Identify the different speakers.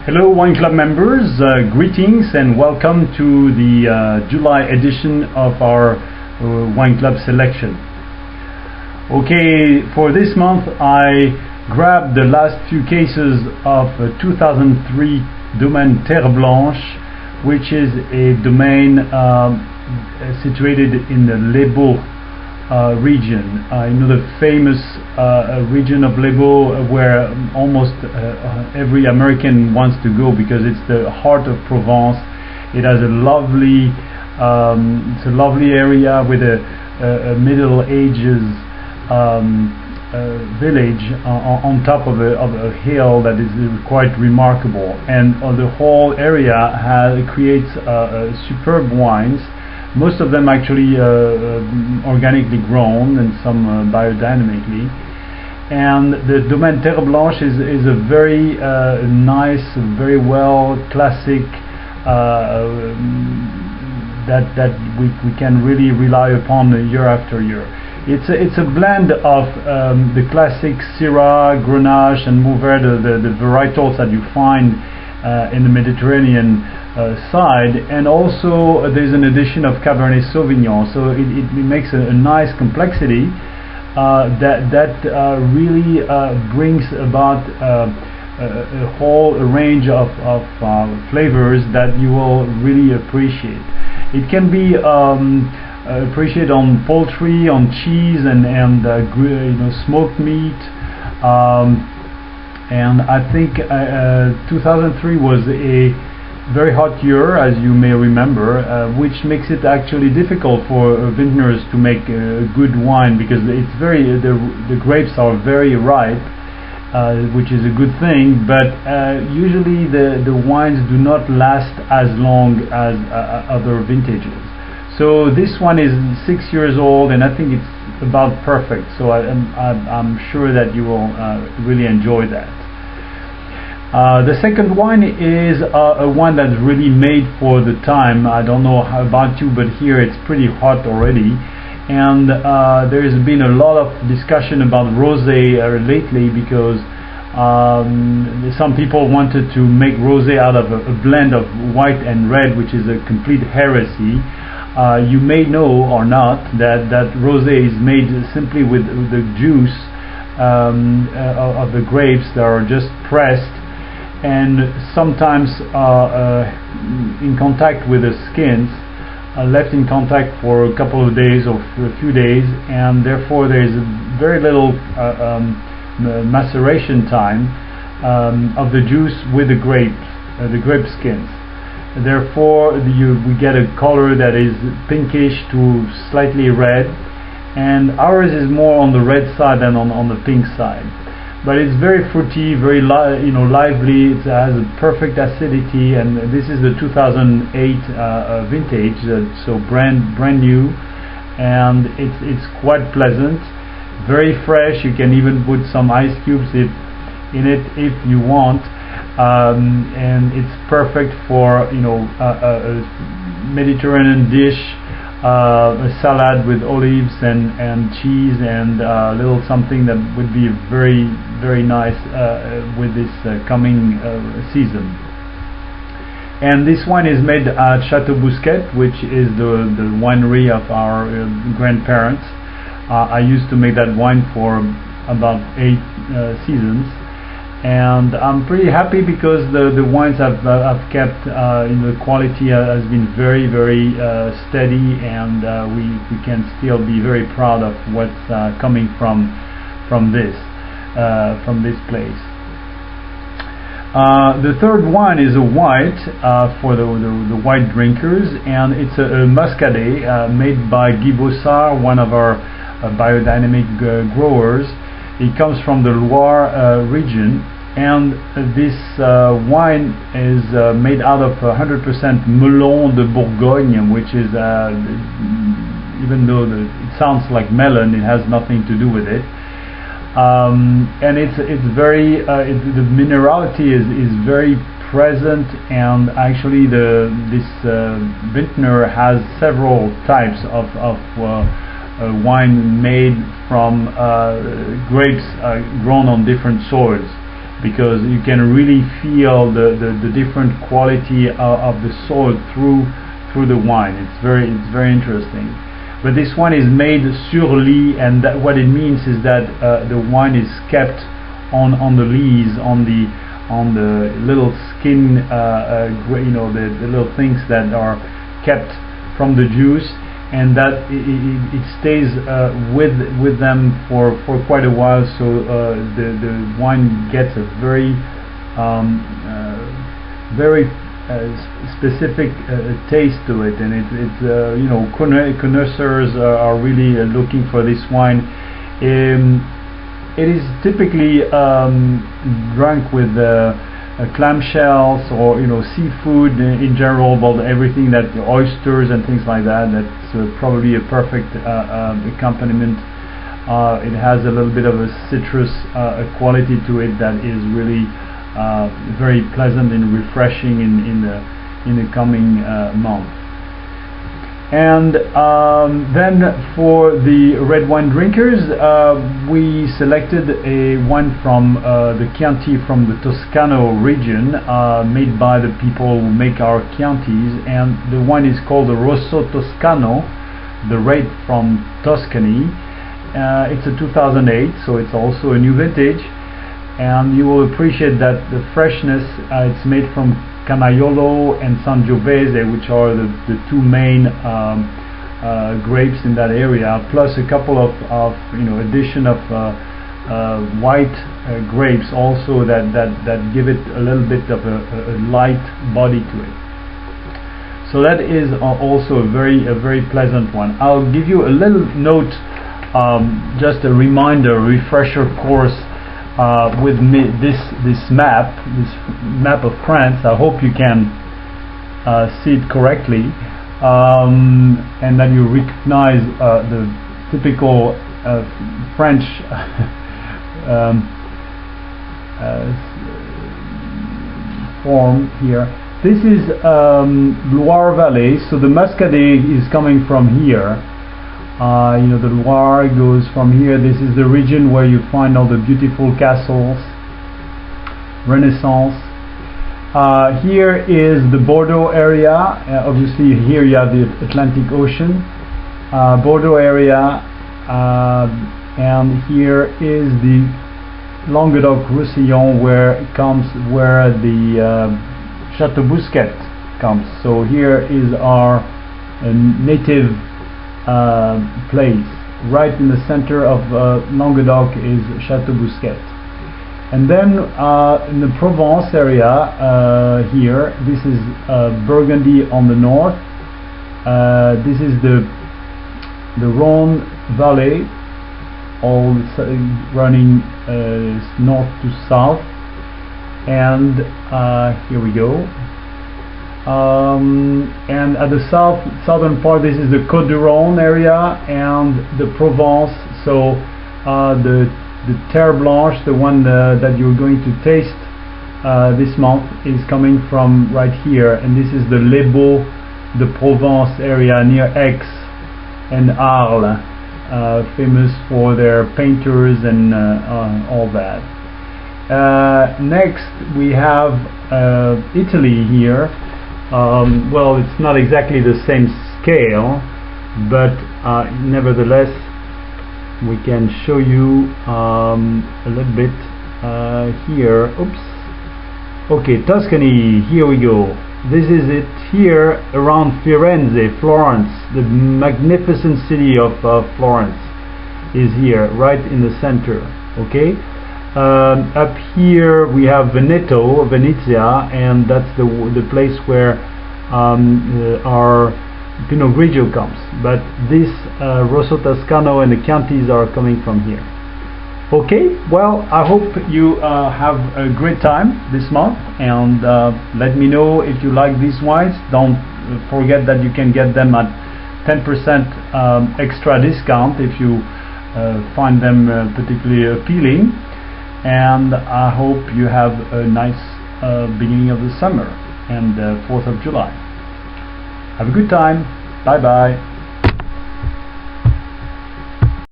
Speaker 1: Hello Wine Club members, greetings and welcome to the July edition of our Wine Club selection. Okay, for this month I grabbed the last few cases of 2003 Domaine Terre Blanche, which is a domain situated in the Les Baux region. The famous region of Les Baux where almost every American wants to go because it's the heart of Provence. It has a lovely, it's a lovely area with a Middle Ages village on top of a hill that is quite remarkable, and the whole area creates superb wines. Most of them actually organically grown and some biodynamically. And the Domaine Terre Blanche is a very nice, very well classic that we can really rely upon year after year. It's a blend of the classic Syrah, Grenache and Mourvèdre, the varietals that you find in the Mediterranean side, and also there's an addition of Cabernet Sauvignon, so it makes a nice complexity that really brings about a whole range of flavors that you will really appreciate. It can be appreciated on poultry, on cheese, and smoked meat. And I think 2003 was a very hot year, as you may remember, which makes it actually difficult for vintners to make good wine, because it's the grapes are very ripe, which is a good thing, but usually the wines do not last as long as other vintages. So this one is 6 years old, and I think it's about perfect, so I'm sure that you will really enjoy that. The second wine is a wine that's really made for the time. I don't know how about you, but here it's pretty hot already, and there's been a lot of discussion about rosé lately, because some people wanted to make rosé out of a blend of white and red, which is a complete heresy. You may know or not that rosé is made simply with the juice of the grapes that are just pressed and sometimes in contact with the skins, left in contact for a couple of days or a few days, and therefore there is very little maceration time of the juice with the grape skins. Therefore we get a color that is pinkish to slightly red, and ours is more on the red side than on the pink side. But it's very fruity, very lively. It has a perfect acidity, and this is the 2008 vintage, so brand new, and it's quite pleasant, very fresh. You can even put some ice cubes in it if you want, and it's perfect for a Mediterranean dish. A salad with olives and cheese and a little something that would be very, very nice with this coming season. And this wine is made at Chateau Bousquet, which is the winery of our grandparents. I used to make that wine for about 8 seasons, and I'm pretty happy because the wines have kept the quality has been very, very steady, and we can still be very proud of what's coming from this place. The third wine is a white for the white drinkers, and it's a muscadet made by Guy Bossard, one of our biodynamic growers. It comes from the Loire region, and this wine is made out of 100% melon de Bourgogne, which is, even though it sounds like melon, it has nothing to do with it. And it's very the minerality is very present, and actually this vintner has several types of wine made from grapes grown on different soils. because you can really feel the different quality of the soil through the wine. It's very interesting. But this one is made sur lit, and what it means is that the wine is kept on the lees, on the little skin, the little things that are kept from the juice, and that it stays with them for quite a while. So the wine gets a very specific taste to it, and connoisseurs are really looking for this wine. It is typically drunk with clamshells or seafood in general, but everything that oysters and things like that. That's probably a perfect accompaniment. It has a little bit of a citrus quality to it that is really very pleasant and refreshing in the coming month. And then for the red wine drinkers, we selected a wine from the Chianti from the Toscano region, made by the people who make our Chiantis, and the wine is called the Rosso Toscano, the red from Tuscany. It's a 2008, so it's also a new vintage, and you will appreciate that the freshness. It's made from Canaiolo and Sangiovese, which are the two main grapes in that area, plus a couple of addition of white grapes also that give it a little bit of a light body to it. So that is also a very pleasant one. I'll give you a little note, just a reminder, refresher course with this map of France. I hope you can see it correctly, and that you recognize the typical French form here. This is Loire Valley, so the Muscadet is coming from here. The Loire goes from here. This is the region where you find all the beautiful castles, Renaissance. Here is the Bordeaux area. Obviously here you have the Atlantic Ocean, Bordeaux area, and here is the Languedoc-Roussillon, where the Chateau Bousquet comes. So here is our native place. Right in the center of Languedoc is Chateau Bousquet. And then in the Provence area, here, this is Burgundy on the north. This is the Rhone Valley, all running north to south. And here we go. And at the southern part, this is the Côte du Rhône area and the Provence. So the Terre Blanche, the one that you're going to taste this month, is coming from right here, and this is the Les Baux de Provence area near Aix and Arles, famous for their painters and all that. Next we have Italy here. Well, it's not exactly the same scale, but nevertheless we can show you a little bit here. Oops. Okay, Tuscany, here we go. This is it here around Firenze, Florence. The magnificent city of Florence is here, right in the center. Okay. Up here we have Veneto, Venezia, and that's the place where our Pinot Grigio comes. But this Rosso Toscano and the Chiantis are coming from here. Okay, well, I hope you have a great time this month, and let me know if you like these wines. Don't forget that you can get them at 10% extra discount if you find them particularly appealing. And I hope you have a nice beginning of the summer and 4th of July. Have a good time. Bye bye.